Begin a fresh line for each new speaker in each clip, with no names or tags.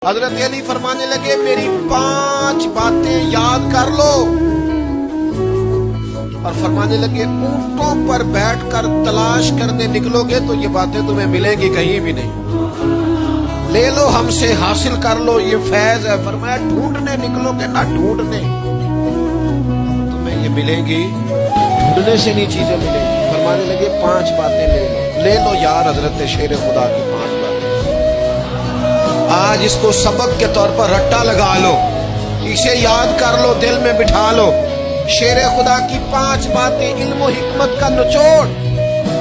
حضرت علی فرمانے لگے میری 5 باتیں یاد کر لو، اور فرمانے لگے اونٹوں پر بیٹھ کر تلاش کرنے نکلو گے تو یہ باتیں تمہیں ملیں گی کہیں بھی نہیں، لے لو ہم سے حاصل کر لو، یہ فیض ہے۔ فرمایا ڈھونڈنے نکلو گے نہ ڈھونڈنے تمہیں یہ ملیں گی، ڈھونڈنے سے نہیں چیزیں ملیں گی۔ فرمانے لگے 5 باتیں لے لو یار حضرت شیر خدا کی 5 باتیں۔ آج اس کو سبق کے طور پر رٹا لگا لو، اسے یاد کر لو، دل میں بٹھا لو۔ شیر خدا کی 5 باتیں علم و حکمت کا نچوڑ،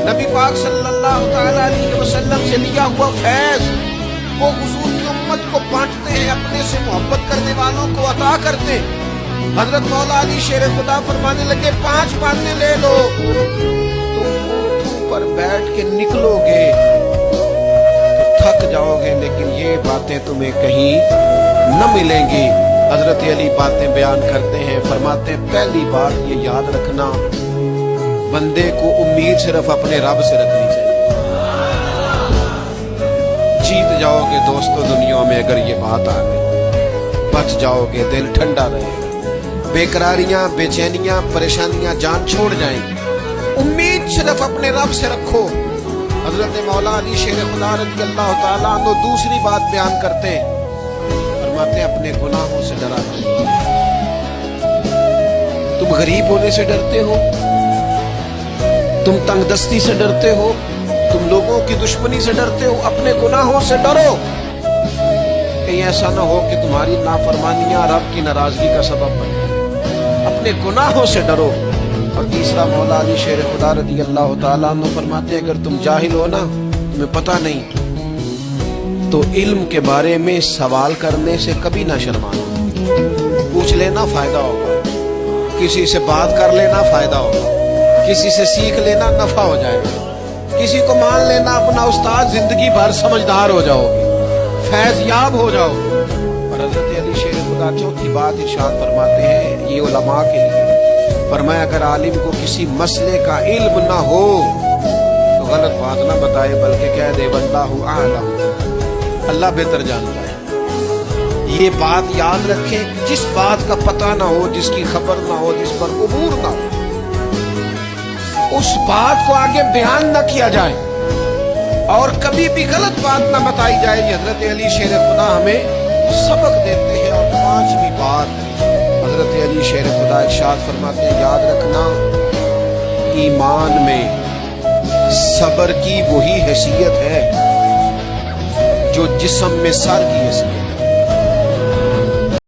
نبی پاک صلی اللہ تعالی علیہ وسلم سے لیا ہوا فیض، وہ حضور کی امت کو بانٹتے ہیں، اپنے سے محبت کرنے والوں کو عطا کرتے ہیں۔ حضرت مولا علی شیر خدا فرمانے لگے 5 باتیں لے لو، تم اونٹوں پر بیٹھ کے نکلو گے تھک جاؤ گے، لیکن یہ باتیں تمہیں کہیں نہ ملیں گی۔ حضرت علی باتیں بیان کرتے ہیں، فرماتے ہیں پہلی بات یہ یاد رکھنا، بندے کو امید صرف اپنے رب سے رکھنی چاہیے۔ جیت جاؤ گے دوستو دنیا میں اگر یہ بات آ گئی، بچ جاؤ گے، دل ٹھنڈا رہے گا، بے قراریاں، بے چینیاں، پریشانیاں جان چھوڑ جائیں گی۔ امید صرف اپنے رب سے رکھو۔ حضرت مولا علی شیر خدا رضی اللہ تعالیٰ عنہ دوسری بات بیان کرتے ہیں، فرماتے ہیں اپنے گناہوں سے ڈرا کرو۔ تم غریب ہونے سے ڈرتے ہو، تم تنگ دستی سے ڈرتے ہو، تم لوگوں کی دشمنی سے ڈرتے ہو، اپنے گناہوں سے ڈرو، کہیں ایسا نہ ہو کہ تمہاری نافرمانیاں رب کی ناراضگی کا سبب بن جائے۔ اپنے گناہوں سے ڈرو۔ اور تیسرا مولا علی شیر خدا رضی اللہ تعالیٰ عنہ فرماتے ہیں اگر تم جاہل ہو نا، تمہیں پتہ نہیں، تو علم کے بارے میں سوال کرنے سے کبھی نہ شرمانا، پوچھ لینا فائدہ ہوگا، کسی سے بات کر لینا فائدہ ہوگا، کسی سے سیکھ لینا نفع ہو جائے گا، کسی کو مان لینا اپنا استاد، زندگی بھر سمجھدار ہو جاؤ گے، فیض یاب ہو جاؤ گے۔ اور حضرت علی شیر خدا چوتھی بات ارشاد فرماتے ہیں، یہ علماء کے لیے فرمایا اگر عالم کو کسی مسئلے کا علم نہ ہو تو غلط بات نہ بتائے، بلکہ کہہ دے واللہ اعلم، اللہ بہتر جانتا ہے۔ یہ بات یاد رکھیں، جس بات کا پتہ نہ ہو، جس کی خبر نہ ہو، جس پر عبور نہ ہو، اس بات کو آگے بیان نہ کیا جائے، اور کبھی بھی غلط بات نہ بتائی جائے۔ یہ حضرت علی شیر خدا ہمیں سبق دیتے ہیں۔ اور 5ویں بات حضرت علی شیر خدا ارشاد فرماتے ہیں یاد رکھنا، ایمان میں صبر کی وہی حیثیت ہے جو جسم میں سر کی حیثیت ہے۔